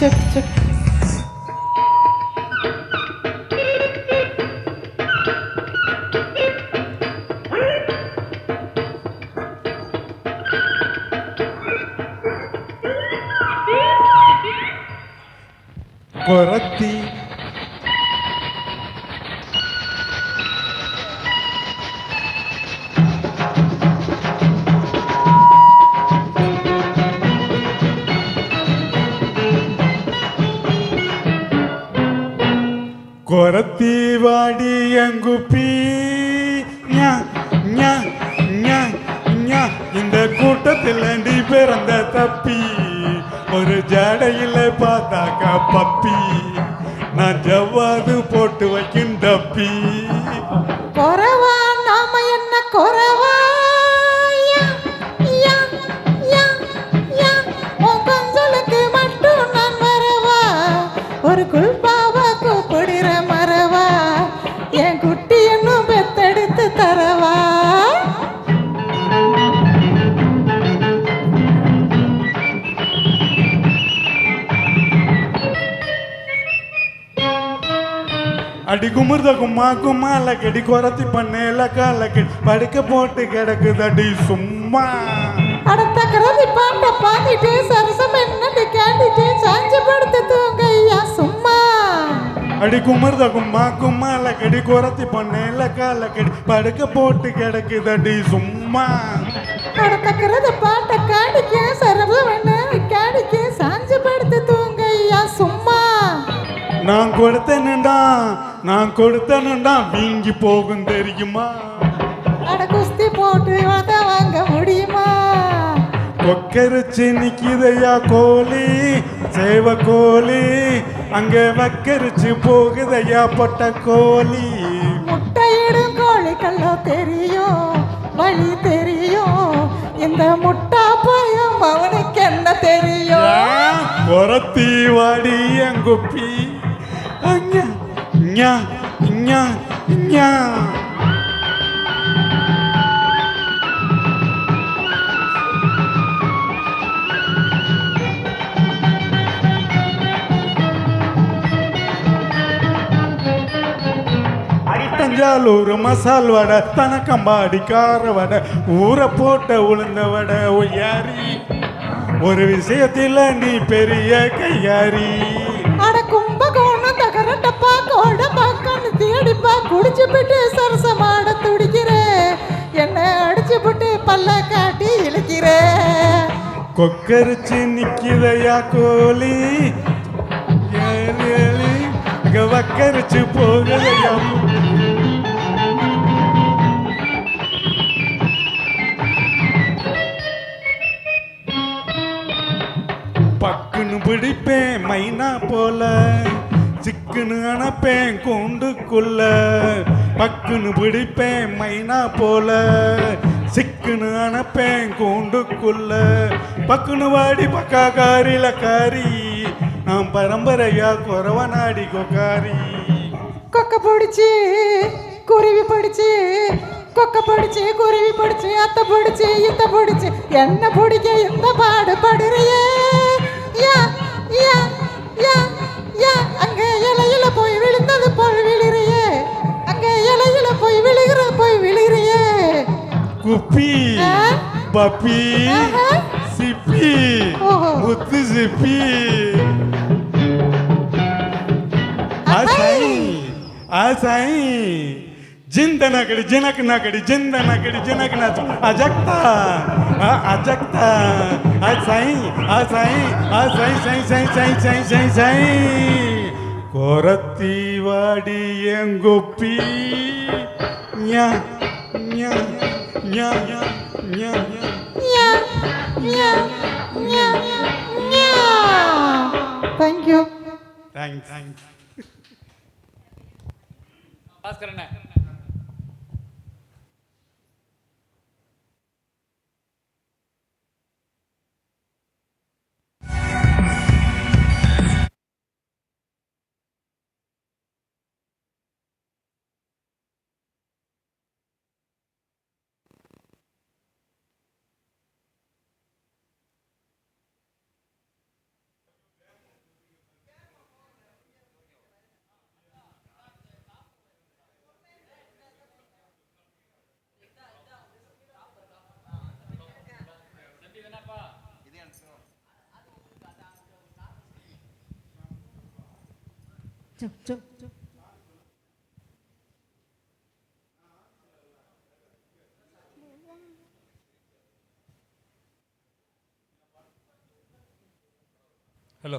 Check check. கொரத்தி கொரத்தி வாடி எங்குப்பி ஞா, ஞா, ஞா, ஞா. இந்த கூட்டத்தில் நீ பிறந்த தப்பி ஒரு ஜடையில பார்த்தாக்கா பப்பி நான் ஜவ்வாது போட்டு வைக்கும் தப்பி குறவா நாம என்ன குறவா யா, யா, யா, யா. உன் கொஞ்சலுக்கு மட்டும் நான் வரவா ஒரு குல்பாவா கூப்பிடுற மறவா என் குட்டி இன்னும் பெத்தெடுத்து தரவா அடி குமுர்த கும்மா கும்மால கெடி கொரத்தி பண்ணேல கால கெடி படுக்க போட்டு கிடக்குதடி சும்மா அடுத்த கரதி பாட்ட பாத்திட்டு சரசம் என்னட்டு கேட்டுட்டு சாஞ்சு படுத்து தூங்க ஐயா சும்மா அடி குமுர்த கும்மா கும்மால கெடி கொரத்தி பண்ணேல கால கெடி படுக்க போட்டு கிடக்குதடி சும்மா அடுத்த கரதி பாட்ட காடிக்க சரசம் என்ன கேடிக்க சாஞ்சு படுத்து தூங்க ஐயா சும்மா நான் கொடுத்தனுண்டா வீங்கி போகும் தெரியுமா அட குஸ்தி போட்டு வத வாங்க முடியுமா கொக்கரிச்சு நிக்கிதையா கோழி சேவ கோழி அங்க வக்கரிச்சு போகுதையா பொட்ட கோழி முட்டையிடும் கோழிக்கல்லோ தெரியும் வழி தெரியும் இந்த முட்டா பயம் அவனுக்கு என்ன தெரியும் கொரத்தி வாடி எங்குப்பி அஞ்ஞா ஞா ஞா ஞா தஞ்சாவூர் மசால் வடை தனக்கம்பாடி கார வடை ஊற போட்ட உளுந்த வடை ஒய்யாரி ஒரு விஷயத்தில் நீ பெரிய கையாரி அட கும்பகோணம் தகரட்டப்பா கோடப்பா கண்ணு தேடிப்பா குடிச்சு விட்டு சரசமாட துடிக்கிற என்ன அடிச்சு விட்டு பல்ல காட்டி இழுக்கிற கொக்கரிச்சு நிக்கிதையா கோழி ஏலி ஏலி இங்க வக்கரிச்சு போகலையா பக்குன்னு பிடிப்பேன் மைனா போல சிக்குன்னு அணைப்பேன் கூண்டுக்குள்ள பக்குன்னு பிடிப்பேன் மைனா போல சிக்குன்னு அணைப்பேன் கூண்டுக்குள்ள பக்குன்னு வாடி பக்கா காரில காரி நான் பரம்பரையா குறவ நாடி கொக்காரி கொக்க பிடிச்சி குருவி பிடிச்சி கொக்க பிடிச்சி குருவி பிடிச்சி அத்தை பிடிச்சி இத்த பிடிச்சி என்ன பிடிக்க இந்த பாடு படுறியே யா யா யா யா அங்க இலையில போய் விழுந்தது போய் விழுறியே அங்க இலையில போய் விழுகிறியே குப்பி பப்பி சிப்பி முத்து சிப்பி आसाई जिंदना कड़ी जनक ना कड़ी जिंदना कड़ी जनक ना अजगता अजगता आसाई आसाई आसाई साई साई साई साई साई साई कोरती वाडी एंगोपी न्या न्या न्या न्या न्या न्या न्या न्या थैंक यू थैंक्स பாஸ்கரண்ணே ஹலோ